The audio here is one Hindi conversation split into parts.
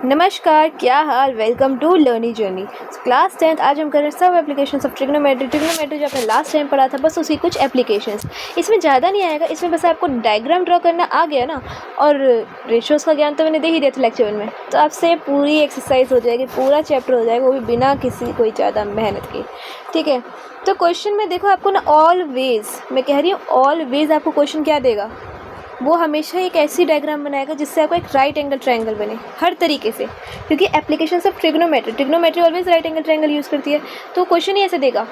नमस्कार, क्या हाल। Welcome to learning journey. Class 10th आज हम कर रहे हैं सब एप्लीकेशंस ऑफ ट्रिग्नोमेट्री जो आपने लास्ट टाइम पढ़ा था, बस उसी कुछ एप्लीकेशंस। इसमें ज़्यादा नहीं आएगा, इसमें बस आपको डायग्राम ड्रॉ करना आ गया ना, और रेशियोज़ का ज्ञान तो मैंने दे ही दिया था लेक्चर 1 में, तो आपसे पूरी एक्सरसाइज हो जाएगी, पूरा चैप्टर हो जाएगा, वो भी बिना किसी कोई ज़्यादा मेहनत के। ठीक है, तो क्वेश्चन में देखो आपको ना ऑलवेज, मैं कह रही हूँ ऑलवेज आपको क्वेश्चन क्या देगा, वो हमेशा एक ऐसी डायग्राम बनाएगा जिससे आपको एक राइट एंगल ट्रायंगल बने हर तरीके से, क्योंकि application of trigonometry always right angle triangle use करती है, तो क्वेश्चन ही ऐसे देगा।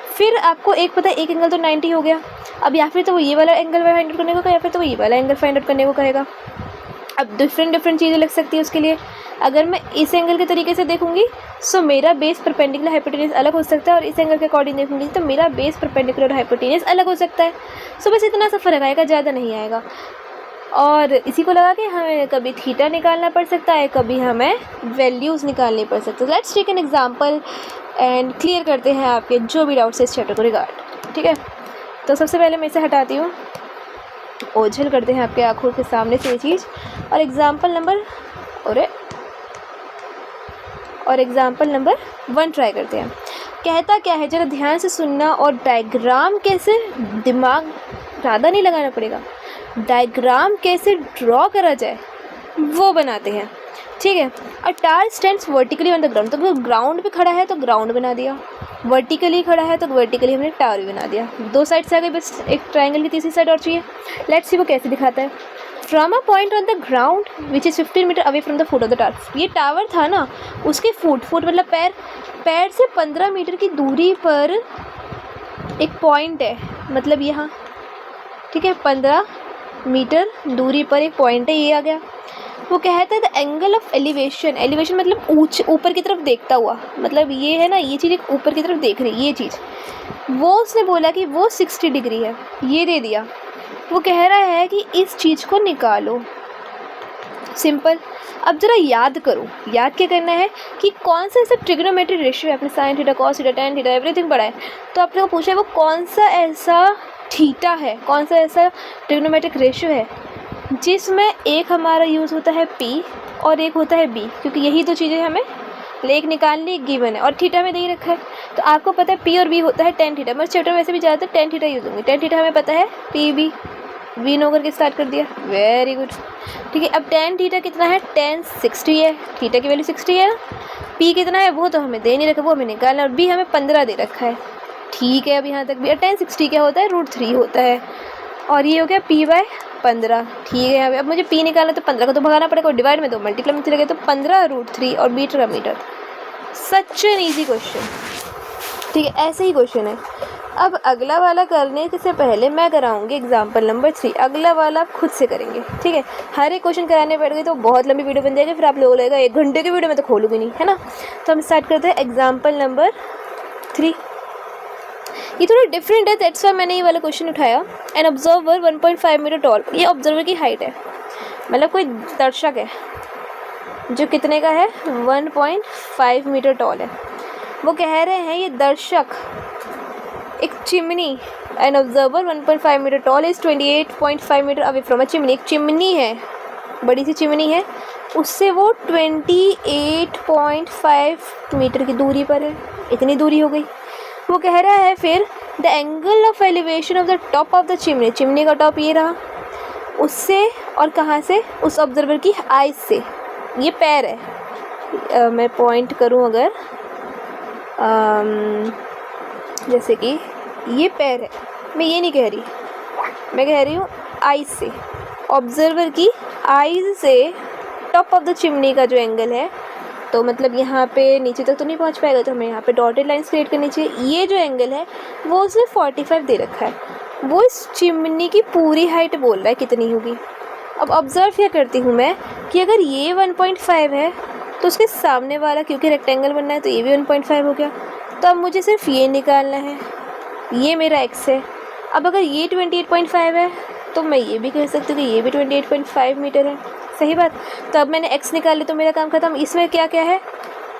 फिर आपको एक पता है, एक एंगल तो 90 हो गया, अब या फिर तो वो ये वाला एंगल फाइंड आउट करने को कहेगा, या फिर तो वो ये वाला एंगल फाइंड आउट करने को कहेगा। अब डिफरेंट चीज़ें लग सकती है उसके लिए। अगर मैं इस एंगल के तरीके से देखूंगी सो मेरा बेस परपेंडिकुलर हाइपोटेनस अलग हो सकता है, और इस एंगल के अकॉर्डिंग देखूंगी तो मेरा बेस परपेंडिकुलर हाइपोटेनस अलग हो सकता है। सो बस इतना सा फर्क आएगा, ज़्यादा नहीं आएगा। और इसी को लगा के हमें कभी थीटा निकालना पड़ सकता है, कभी हमें वैल्यूज़ निकालनी पड़ सकती है। Let's take an example and clear करते हैं आपके जो भी डाउट्स है इस चैप्टर को रिगार्ड। ठीक है, तो सबसे पहले मैं इसे हटाती हूँ, ओझल करते हैं आपके आँखों के सामने से ये चीज़, और एग्जाम्पल नंबर 1 ट्राई करते हैं। कहता क्या है, ज़रा ध्यान से सुनना, और डायग्राम कैसे, दिमाग ज़्यादा नहीं लगाना पड़ेगा, डायग्राम कैसे ड्रॉ करा जाए वो बनाते हैं। ठीक है, अ tower stands vertically on the ground, तो ग्राउंड पे खड़ा है तो ग्राउंड बना दिया, वर्टिकली खड़ा है तो वर्टिकली हमने टावर भी बना दिया। 2 साइड से आ गई, बस एक ट्रायंगल की तीसरी साइड और चाहिए। लेट्स सी वो कैसे दिखाता है। From a point on the ground which is 15 metre away from the foot of the tower, ये टावर था ना, उसके फुट मतलब पैर से 15 मीटर की दूरी पर एक पॉइंट है, मतलब यहाँ। ठीक है, 15 मीटर दूरी पर एक पॉइंट है, ये आ गया। वो कहता है द एंगल ऑफ एलिवेशन मतलब ऊपर की तरफ देखता हुआ, मतलब ये है ना, ये चीज़ एक ऊपर की तरफ देख रही है, ये चीज़, वो उसने बोला कि वो 60 डिग्री है, ये दे दिया। वो कह रहा है कि इस चीज़ को निकालो। सिंपल। अब ज़रा याद करो, याद क्या करना है कि कौन सा ऐसा ट्रिग्नोमेट्री रेशियो है, आपने sine theta, cos theta, tan theta everything पढ़ा है, तो आपने को पूछा है वो कौन सा ऐसा थीटा है, कौन सा ऐसा ट्रिग्नोमेट्रिक रेशियो है जिसमें एक हमारा यूज़ होता है पी और एक होता है बी, क्योंकि यही दो चीज़ें हमें लेक निकालनी गिवन है, और थीटा में दे रखा है। तो आपको पता है पी और बी होता है टेन थीटा, मेरे चैप्टर में वैसे भी ज़्यादातर टेन थीटा यूज़ होंगे। टेन थीटा हमें पता है, पी बी, वी नो करके स्टार्ट कर दिया, वेरी गुड। ठीक है, अब टेन थीटा कितना है, टेन 60 है, थीटा की वैल्यू 60 है ना। पी कितना है वो तो हमें दे नहीं रखा, वो हमें निकालना, और बी हमें 15 दे रखा है। ठीक है, अब यहाँ तक भी। और टेन 60 क्या होता है, √3 होता है, और ये हो गया p/15। ठीक है, अब मुझे p निकालना, तो 15 को तो भगाना पड़ेगा, और डिवाइड में 2 मल्टीप्लाई में चले गए, तो 15√3 और मीटर का metre. Such an easy question. ठीक है, ऐसे ही क्वेश्चन है। अब अगला वाला करने से पहले मैं कराऊंगी एग्जाम्पल नंबर 3, अगला वाला आप खुद से करेंगे। ठीक है, हर एक क्वेश्चन कराने बैठ गई तो बहुत लंबी वीडियो बन जाएगी, फिर आप लोगों को लगेगा 1 घंटे की वीडियो में तो खोलूँगी नहीं, है ना। तो हम स्टार्ट करते हैं एग्जाम्पल नंबर 3। ये थोड़ा डिफरेंट है, दैट्स वाई मैंने ये वाला क्वेश्चन उठाया। एन ऑब्जर्वर 1.5 मीटर टॉल, ये ऑब्जर्वर की हाइट है, मतलब कोई दर्शक है जो कितने का है, 1.5 मीटर टॉल है। वो कह रहे हैं ये दर्शक एक chimney, an observer 1.5 metre tall is 28.5 metre away from a chimney, एक चिमनी है, बड़ी सी चिमनी है, उससे वो 28.5 मीटर की दूरी पर है, इतनी दूरी हो गई। वो कह रहा है फिर the angle of elevation of the top of the chimney, chimney का टॉप ये रहा, उससे और कहाँ से, उस ऑब्जर्वर की आइज से, ये पैर है, मैं पॉइंट करूँ अगर, जैसे कि ये पैर है, मैं ये नहीं कह रही, मैं कह रही हूँ आइज से, ऑब्जर्वर की आइज से टॉप ऑफ द चिमनी का जो एंगल है, तो मतलब यहाँ पे नीचे तक तो नहीं पहुँच पाएगा, तो हमें यहाँ पे डॉटेड लाइन्स क्रिएट करनी चाहिए। ये जो एंगल है वो उसने 45 दे रखा है, वो इस चिमनी की पूरी हाइट बोल रहा है कितनी होगी। अब ऑब्जर्व क्या करती हूँ मैं कि अगर ये 1.5 है तो उसके सामने वाला, क्योंकि रेक्टेंगल बनना है तो ये भी 1.5 हो गया, तो अब मुझे सिर्फ ये निकालना है, ये मेरा x है। अब अगर ये 28.5 है तो मैं ये भी कह सकती हूँ कि ये भी 28.5 मीटर है, सही बात। तो अब मैंने x निकाल ली तो मेरा काम खत्म। इसमें क्या क्या है,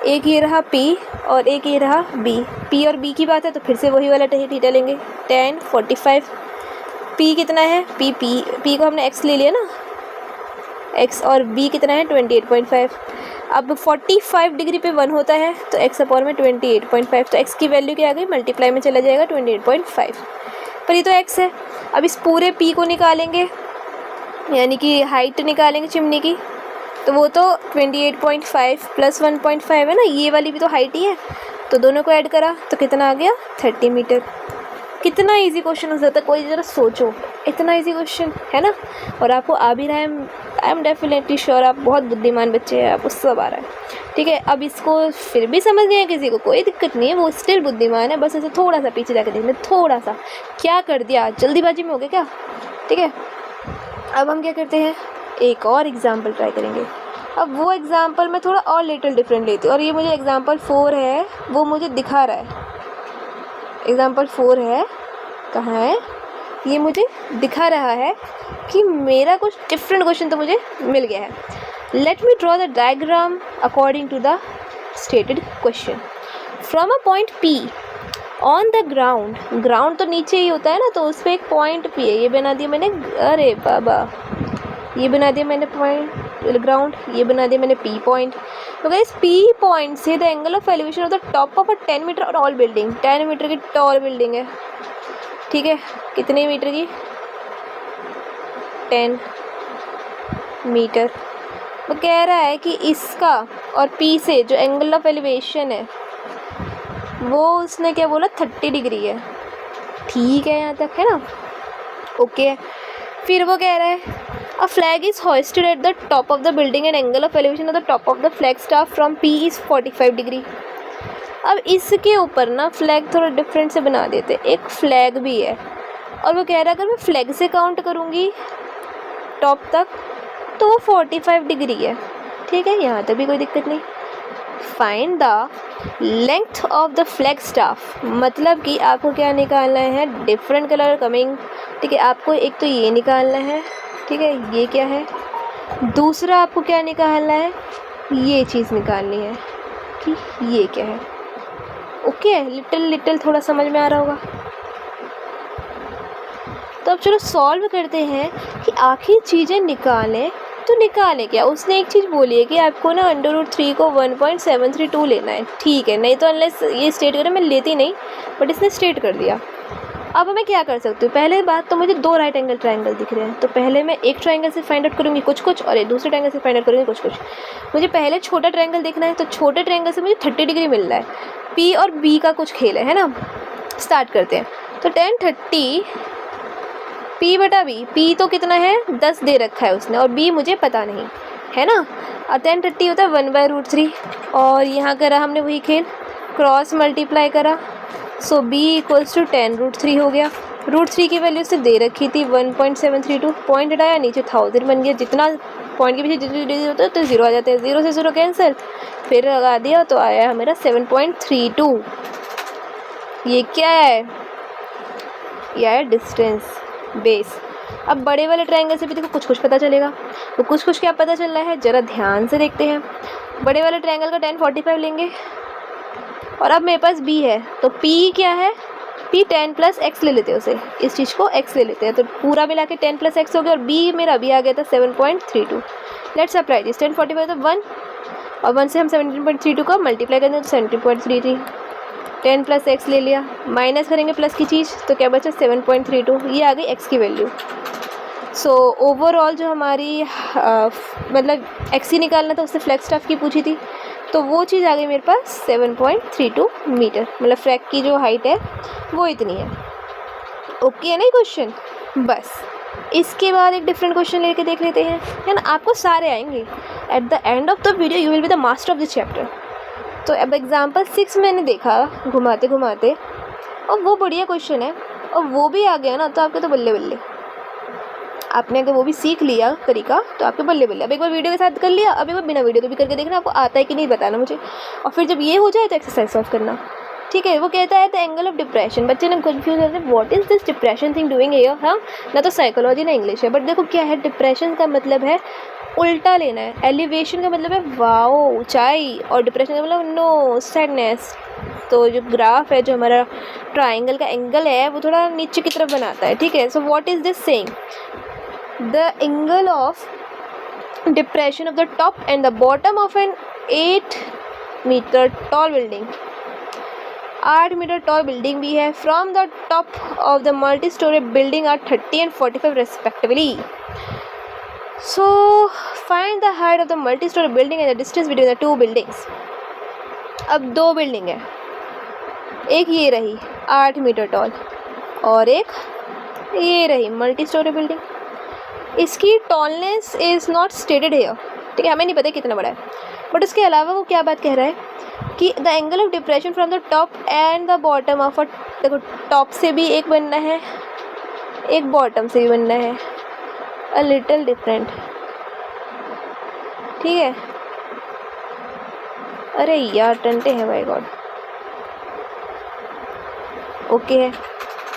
एक ये रहा p और एक ये रहा b, p और b की बात है तो फिर से वही वाला थीटा लेंगे, tan 45। p कितना है, p को हमने x ले लिया ना, x, और b कितना है 28.5। अब 45 डिग्री पे 1 होता है तो x अपॉन में 28.5, तो x की वैल्यू क्या आ गई, मल्टीप्लाई में चला जाएगा 28.5, पर ये तो x है। अब इस पूरे p को निकालेंगे, यानी कि हाइट निकालेंगे चिमनी की, तो वो तो 28.5 प्लस 1.5 है ना, ये वाली भी तो हाइट ही है, तो दोनों को ऐड करा तो कितना आ गया, 30 मीटर। कितना इजी क्वेश्चन हो सकता है, कोई ज़रा सोचो, इतना इजी क्वेश्चन है ना, और आपको आ भी रहा है। आई एम डेफिनेटली श्योर आप बहुत बुद्धिमान बच्चे हैं, आपको सब आ रहा है, ठीक है। अब इसको फिर भी समझ नहीं है किसी को, कोई दिक्कत नहीं है, वो स्टिल बुद्धिमान है, बस ऐसे थोड़ा सा पीछे जाकर देखना, थोड़ा सा क्या कर दिया, जल्दीबाजी में हो गया क्या, ठीक है। अब हम क्या करते हैं, एक और एग्जाम्पल ट्राई करेंगे। अब वो एग्जाम्पल मैं थोड़ा और लिटिल डिफरेंट लेती हूँ, और ये मुझे एग्जाम्पल 4 है, वो मुझे दिखा रहा है, एग्जाम्पल 4 है, कहाँ है, ये मुझे दिखा रहा है कि मेरा कुछ डिफरेंट क्वेश्चन तो मुझे मिल गया है। Let me draw the diagram according to the stated question. From a पॉइंट P on the ground, ground तो नीचे ही होता है ना, तो उस पर एक पॉइंट P है, ये बना दिया मैंने, अरे बाबा, ये बना दिया मैंने पॉइंट ग्राउंड, ये बना दिया मैंने P पॉइंट। तो गाइस P पॉइंट से the angle of elevation of the top of a 10 metre tall building, 10 metre की टॉल बिल्डिंग है, ठीक है, कितने मीटर की, 10 मीटर। वो कह रहा है कि इसका और P से जो एंगल ऑफ एलिवेशन है वो उसने क्या बोला, 30 डिग्री है, ठीक है, यहाँ तक है ना, ओके। फिर वो कह रहा है a flag is hoisted at the top of the building and angle of elevation of the top of the flag staff from P is 45 degree. अब इसके ऊपर ना फ्लैग थोड़ा डिफरेंट से बना देते, एक फ्लैग भी है, और वो कह रहा है अगर मैं फ्लैग से काउंट करूँगी टॉप तक तो वो 45 डिग्री है, ठीक है, यहाँ तक भी कोई दिक्कत नहीं। Find the length of the flag staff, मतलब कि आपको क्या निकालना है, डिफरेंट कलर कमिंग, ठीक है, आपको एक तो ये निकालना है, ठीक है, ये क्या है, दूसरा आपको क्या निकालना है, ये चीज़ निकालनी है कि ये क्या है, ओके। लिटिल थोड़ा समझ में आ रहा होगा। तो अब चलो सॉल्व करते हैं कि आखिर चीज़ें निकालें तो निकालें क्या। उसने एक चीज़ बोली है कि आपको ना √3 को 1.732 लेना है, ठीक है, नहीं तो अनलेस ये स्टेट करे मैं लेती नहीं, बट इसने स्टेट कर दिया। अब मैं क्या कर सकती हूँ, पहले बात तो मुझे 2 राइट एंगल ट्रायंगल दिख रहे हैं, तो पहले मैं एक ट्रायंगल से फाइंड आउट करूँगी कुछ और एक दूसरे ट्रायंगल से फाइंड आउट करूँगी कुछ। मुझे पहले छोटा ट्रायंगल देखना है, तो छोटे ट्रायंगल से मुझे 30 डिग्री मिल रहा है, P और B का कुछ खेल है ना। स्टार्ट करते हैं, तो 10 30 P बटा B, P तो कितना है 10 दे रखा है उसने, और B मुझे पता नहीं है ना, और 10 30 होता है 1/√3, और यहाँ करा हमने वही खेल, क्रॉस मल्टीप्लाई करा, सो B इक्वल्स टू 10√3 हो गया। √3 की वैल्यू से दे रखी थी 1.732, पॉइंट हटाया नीचे 1000 बन गया, जितना पॉइंट के पीछे जितनी डिग्री होता है तो 0 आ जाते हैं, 0 से 0 कैंसिल, फिर लगा दिया तो आया है मेरा 7.32। ये क्या है, यह है डिस्टेंस बेस। अब बड़े वाले ट्रायंगल से भी देखो कुछ पता चलेगा, तो कुछ क्या पता चल रहा है, ज़रा ध्यान से देखते हैं। बड़े वाले ट्रायंगल का 10 45 लेंगे, और अब मेरे पास B है, तो P क्या है, P 10 + x ले लेते हैं उसे, इस चीज़ को x ले लेते हैं, तो पूरा मिला के 10 + x हो गया, और B मेरा अभी आ गया था 7.32। लेट्स अप्लाई दिस, 10 45 तो 1, और 1 से हम 17.32 का मल्टीप्लाई करेंगे तो 17.33, 10 + x ले लिया, माइनस करेंगे प्लस की चीज़ तो क्या बचा 7.32, ये आ गई x की वैल्यू। सो ओवरऑल जो हमारी मतलब x ही निकालना था, उससे फ्लैग स्टाफ की पूछी थी, तो वो चीज़ आ गई मेरे पास 7.32 मीटर, मतलब फ्लैग की जो हाइट है वो इतनी है, ओके है ना क्वेश्चन। बस इसके बाद एक डिफरेंट क्वेश्चन लेके देख लेते हैं, है ना, आपको सारे आएंगे। At the end of the video you will be the master of this chapter. तो अब एग्जाम्पल 6 मैंने देखा घुमाते घुमाते, और वो बढ़िया क्वेश्चन है, और वो भी आ गया ना, तो आपके तो बल्ले बल्ले, आपने अगर वो भी सीख लिया तरीका तो आपके बल्ले बल्ले। अब एक बार वीडियो के साथ कर लिया, अब एक बार बिना वीडियो के भी करके देखना, आपको आता है कि नहीं बताना मुझे, और फिर जब ये हो जाए तो एक्सरसाइज सॉल्व करना, ठीक है। वो कहता है द एंगल ऑफ डिप्रेशन, बच्चे ने कन्फ्यूज होते हैं what is this depression thing doing here, हाँ ना तो साइकोलॉजी ना इंग्लिश है, बट देखो क्या है, डिप्रेशन का मतलब है उल्टा लेना है, एलिवेशन का मतलब है वाओ ऊंचाई, और डिप्रेशन का मतलब नो सैडनेस। तो जो ग्राफ है, जो हमारा ट्राइंगल का एंगल है, वो थोड़ा नीचे की तरफ बनाता है, ठीक है। So what is this saying, the angle of depression of the top and the bottom of an 8 metre tall building, 8 metre tall building भी है। From the top of the multi storey building are 30 and 45 respectively. So find the height of the multi storey building and the distance between the two buildings. अब दो बिल्डिंग है, एक ये रही 8 मीटर टॉल और एक ये रही मल्टी स्टोरी बिल्डिंग। इसकी tallness is not stated here, ठीक है, हमें नहीं पता कितना बड़ा है, बट उसके अलावा वो क्या बात कह रहा है कि the angle of depression from the top and the bottom of a, देखो टॉप से भी एक बनना है, एक बॉटम से भी बनना है, अ लिटिल डिफरेंट, ठीक है। अरे यार टंटे हैं भाई गॉड, ओके है।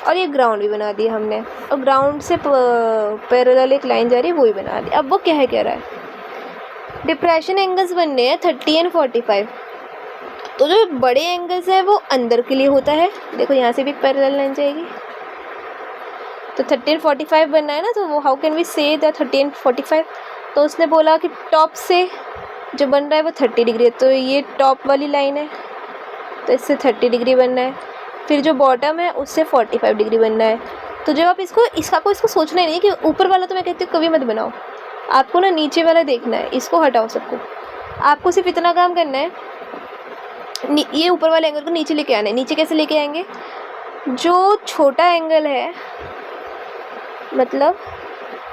और ये ग्राउंड भी बना दिया हमने, और ग्राउंड से पैरेलल एक लाइन जा रही है वो भी बना दी। अब वो क्या है कह रहा है, डिप्रेशन एंगल्स बनने हैं 30 एंड 45। तो जो बड़े एंगल्स है वो अंदर के लिए होता है, देखो यहाँ से भी एक पैरेलल लाइन जाएगी, तो 30 एंड 45 बनना है ना, तो वो हाउ कैन वी से द 30 एंड 45। तो उसने बोला कि टॉप से जो बन रहा है वो 30 डिग्री है, तो ये टॉप वाली लाइन है तो इससे 30 डिग्री बनना है, फिर जो बॉटम है उससे 45 डिग्री बनना है। तो जब आप इसको सोचना ही नहीं कि ऊपर वाला, तो मैं कहती हूँ कभी मत बनाओ, आपको ना नीचे वाला देखना है, इसको हटाओ सबको। आपको सिर्फ इतना काम करना है, ये ऊपर वाले एंगल को नीचे लेके आना है। नीचे कैसे लेके आएंगे, जो छोटा एंगल है मतलब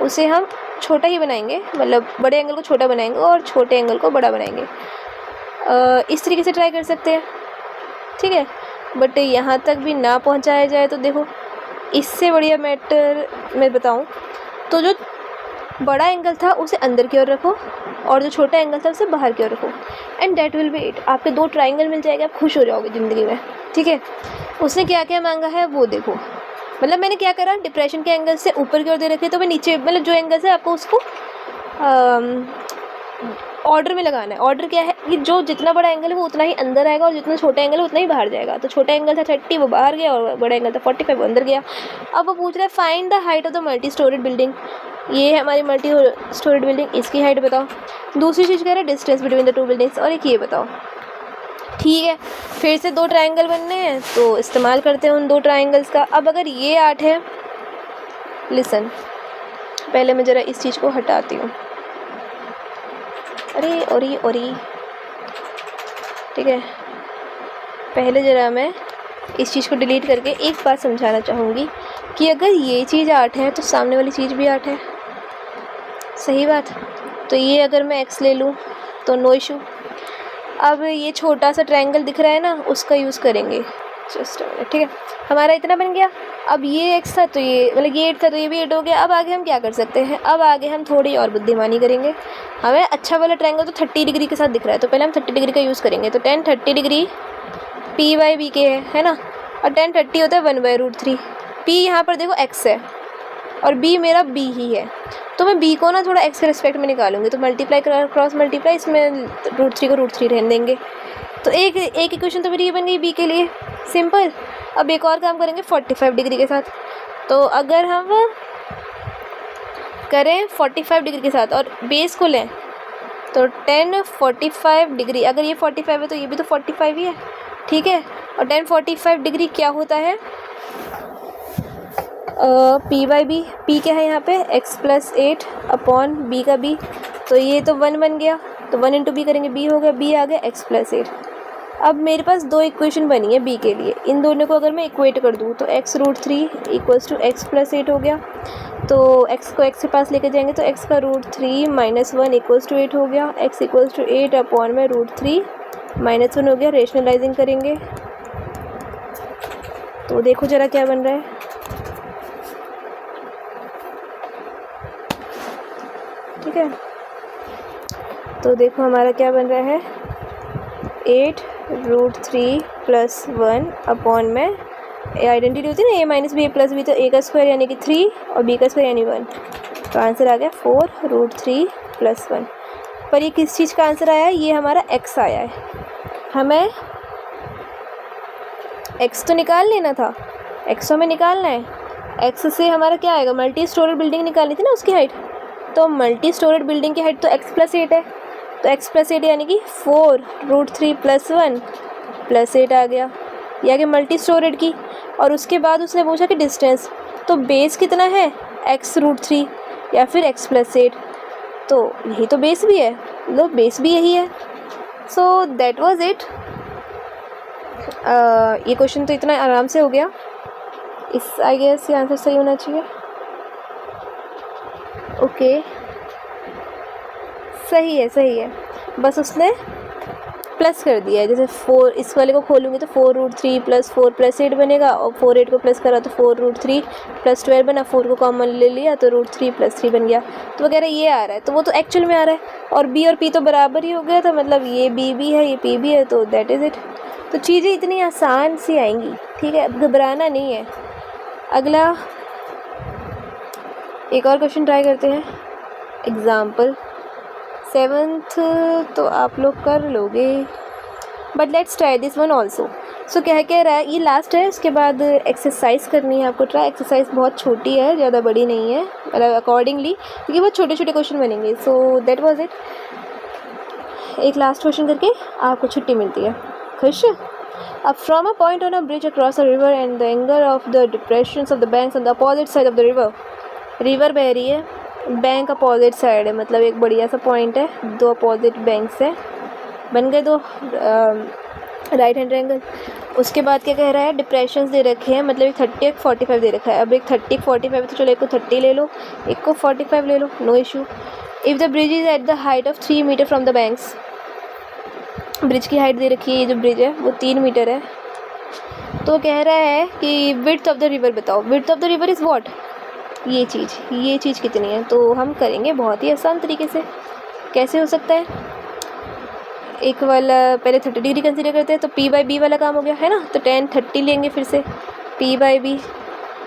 उसे हम छोटा ही बनाएंगे, मतलब बड़े एंगल को छोटा बनाएंगे और छोटे एंगल को बड़ा बनाएंगे। इस तरीके से ट्राई कर सकते हैं, ठीक है। बट यहाँ तक भी ना पहुँचाया जाए तो देखो, इससे बढ़िया मैटर मैं बताऊँ तो जो बड़ा एंगल था उसे अंदर की ओर रखो और जो छोटा एंगल था उसे बाहर की ओर रखो, and that will be it. आपके दो ट्राइंगल मिल जाएगा, आप खुश हो जाओगे ज़िंदगी में, ठीक है। उसने क्या क्या मांगा है वो देखो, मतलब मैंने क्या करा, डिप्रेशन के एंगल से ऊपर की ओर दे रखे, तो मैं नीचे मतलब जो एंगल है आपको उसको ऑर्डर में लगाना है। ऑर्डर क्या है कि जो जितना बड़ा एंगल है वो उतना ही अंदर आएगा और जितना छोटा एंगल है उतना ही बाहर जाएगा। तो छोटा एंगल था 30 वो बाहर गया और बड़ा एंगल था 45 वो अंदर गया। अब वो पूछ रहा है find the height of the multi storeyed building. ये है हमारी मल्टी स्टोरेड बिल्डिंग, इसकी हाइट बताओ। दूसरी चीज़ कह रहा है distance between the two buildings, और एक ये बताओ, ठीक है। फिर से दो ट्राइंगल बनने हैं तो इस्तेमाल करते हैं उन दो ट्राइंगल्स का। अब अगर ये 8 है, लिसन, पहले मैं ज़रा इस चीज़ को हटाती हूँ, अरे ठीक है। पहले ज़रा मैं इस चीज़ को डिलीट करके एक बात समझाना चाहूँगी कि अगर ये चीज़ 8 है तो सामने वाली चीज़ भी 8 है, सही बात। तो ये अगर मैं x ले लूँ तो नो इशू। अब ये छोटा सा ट्रायंगल दिख रहा है ना, उसका यूज़ करेंगे, जस्ट ठीक है। हमारा इतना बन गया। अब ये x था तो ये मतलब ये 8 था तो ये भी 8 हो गया। अब आगे हम क्या कर सकते हैं, अब आगे हम थोड़ी और बुद्धिमानी करेंगे। हमें अच्छा वाला ट्रायंगल तो 30 डिग्री के साथ दिख रहा है, तो पहले हम 30 डिग्री का यूज़ करेंगे। तो tan 30 डिग्री p/b के है ना, और tan 30 होता है 1/√3। p यहाँ पर देखो x है और b मेरा b ही है, तो मैं b को ना थोड़ा x के रिस्पेक्ट में निकालूंगी, तो मल्टीप्लाई क्रॉस मल्टीप्लाई, इसमें √3 को √3 रहने देंगे। तो एक इक्वेशन तो मेरी ये बन गई b के लिए, सिंपल। अब एक और काम करेंगे 45 डिग्री के साथ। तो अगर हम करें 45 डिग्री के साथ और बेस को लें तो tan 45 डिग्री, अगर ये 45 है तो ये भी तो 45 ही है, ठीक है। और tan 45 डिग्री क्या होता है, p/b। p क्या है यहाँ पे, x + 8 अपॉन b का b, तो ये तो 1 बन गया, तो 1 × b करेंगे, b हो गया, b आ गया x + 8। अब मेरे पास दो इक्वेशन बनी है b के लिए, इन दोनों को अगर मैं इक्वेट कर दूँ तो x√3 = x + 8 हो गया। तो x को x के पास लेके जाएंगे तो x का √3 - 1 = 8 हो गया, x = 8 अपॉन में √3 - 1 हो गया। रेशनलाइजिंग करेंगे तो देखो ज़रा क्या बन रहा है, ठीक है। तो देखो हमारा क्या बन रहा है, 8√3 + 1 अपॉन में आइडेंटिटी होती है ना a - b a + b, तो a का स्क्वायर यानी कि 3 और b का स्क्वायर यानी 1, तो आंसर आ गया 4√3 + 1। पर ये किस चीज़ का आंसर आया है, ये हमारा x आया है। हमें x तो निकाल लेना था, x हमें निकालना है। x से हमारा क्या आएगा, मल्टी स्टोरेड बिल्डिंग निकालनी थी ना उसकी हाइट, तो मल्टी स्टोरेड बिल्डिंग की हाइट तो x + 8 है, तो x प्लस 8 यानी कि 4√3 + 1 + 8 आ गया। ये आगे मल्टी स्टोरेड की, और उसके बाद उसने पूछा कि डिस्टेंस, तो बेस कितना है, x√3 या फिर x + 8, तो यही तो बेस भी है, लो बेस भी यही है। So that was it. ये क्वेश्चन तो इतना आराम से हो गया, इस आई गेस ये आंसर सही होना चाहिए। ओके सही है, सही है, बस उसने प्लस कर दिया है। जैसे 4, इस वाले को खोलूँगी तो 4√3 + 4 + 8 बनेगा, और 4 8 को प्लस करा तो 4√3 + 12 बना, 4 को कॉमन ले लिया तो √3 + 3 बन गया। तो वगैरह ये आ रहा है, तो वो तो एक्चुअल में आ रहा है, और बी और पी तो बराबर ही हो गया था, मतलब ये बी भी है ये पी भी है, तो दैट इज़ इट। तो चीज़ें इतनी आसान सी आएंगी, ठीक है, अब घबराना नहीं है। अगला एक और क्वेश्चन ट्राई करते हैं। एग्ज़ाम्पल 7th तो आप लोग कर लोगे, but let's try this one also. So कह रहा है, ये लास्ट है, उसके बाद एक्सरसाइज करनी है आपको ट्राई। एक्सरसाइज बहुत छोटी है, ज़्यादा बड़ी नहीं है, मतलब अकॉर्डिंगली, क्योंकि बहुत छोटे छोटे क्वेश्चन बनेंगे। So that was it. एक लास्ट क्वेश्चन करके आपको छुट्टी मिलती है। खुश? अब from a point on a bridge across a river and the angle of the depressions of the banks on the opposite side of the river. River बह रही है, बैंक अपोजिट साइड है, मतलब एक बढ़िया सा पॉइंट है, दो अपोजिट बैंक्स हैं, बन गए दो राइट हैंड एंगल। उसके बाद क्या कह रहा है, डिप्रेशंस दे रखे हैं, मतलब एक 30 एक 45 दे रखा है। अब एक 30 45 तो चलो एक को 30 ले लो, एक को 45 ले लो, no issue. If the bridge is at the height of 3 metre from the banks, bridge की हाइट दे रखी है, ये जो ब्रिज है वो 3 मीटर है। तो कह रहा है कि विड्थ ऑफ द रिवर बताओ। Width of the river is what, ये चीज़ कितनी है। तो हम करेंगे बहुत ही आसान तरीके से। कैसे हो सकता है, एक वाला पहले 30 डिग्री कंसीडर करते हैं, तो p/b वाला काम हो गया है ना, तो tan 30 लेंगे फिर से p/b।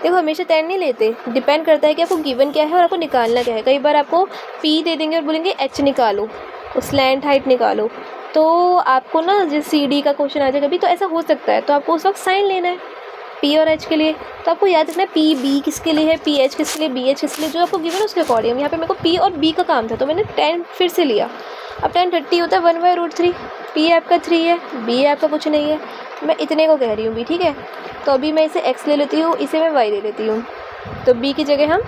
देखो हमेशा tan नहीं लेते, डिपेंड करता है कि आपको गिवन क्या है और आपको निकालना क्या है। कई बार आपको p दे देंगे और बोलेंगे h निकालो, स्लैंट हाइट निकालो, तो आपको ना जैसे CD का क्वेश्चन आ जाए कभी, तो ऐसा हो सकता है, तो आपको उस वक्त साइन लेना है P और H के लिए। तो आपको याद रखना है PB किसके लिए है, PH किसके लिए, BH किसके लिए, जो आपको गिवन है उसके अकॉर्डिंग। यहाँ पे मेरे को P और B का काम था, तो मैंने tan फिर से लिया। अब tan 30 होता है 1/√3, P आपका 3 है, B आपका कुछ नहीं है, मैं इतने को कह रही हूँ भी, ठीक है। तो अभी मैं इसे x ले लेती हूँ, इसे मैं y ले लेती हूँ, तो B की जगह हम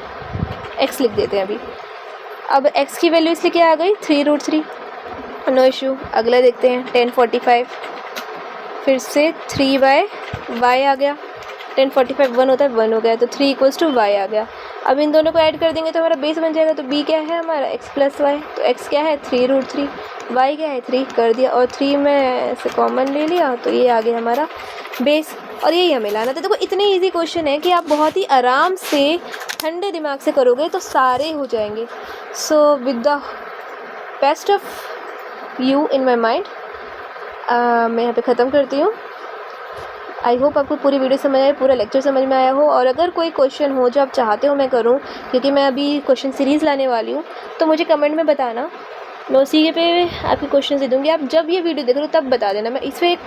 x लिख देते हैं अभी। अब x की वैल्यू इसलिए क्या आ गई, 3√3, नो इशू। अगला देखते हैं tan 45, फिर से 3/y आ गया, tan 45 1 होता है, 1 हो गया, तो 3 = y आ गया। अब इन दोनों को ऐड कर देंगे तो हमारा बेस बन जाएगा। तो b क्या है हमारा, x + y, तो x क्या है 3√3, y क्या है 3 कर दिया, और 3 में से कॉमन ले लिया, तो ये आ गया हमारा बेस, और यही हमें लाना था। देखो इतने इजी क्वेश्चन है कि आप बहुत ही आराम से ठंडे दिमाग से करोगे तो सारे हो जाएंगे। So with the best of you in my mind, मैं यहाँ पे ख़त्म करती हूँ। आई होप आपको पूरी वीडियो समझ आए, पूरा लेक्चर समझ में आया हो। और अगर कोई क्वेश्चन हो जो आप चाहते हो मैं करूं, क्योंकि मैं अभी क्वेश्चन सीरीज़ लाने वाली हूं, तो मुझे कमेंट में बताना, मैं उसी के पे आपके क्वेश्चन दे दूँगी। आप जब ये वीडियो देख रहे हो तब बता देना, मैं इस पर एक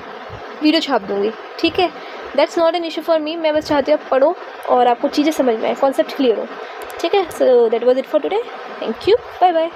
वीडियो छाप दूँगी, ठीक है। That's not an issue for me, मैं बस चाहती हूँ आप पढ़ो और आपको चीज़ें समझ में आए, कॉन्सेप्ट क्लियर हो, ठीक है। So that was it for today, thank you, bye bye.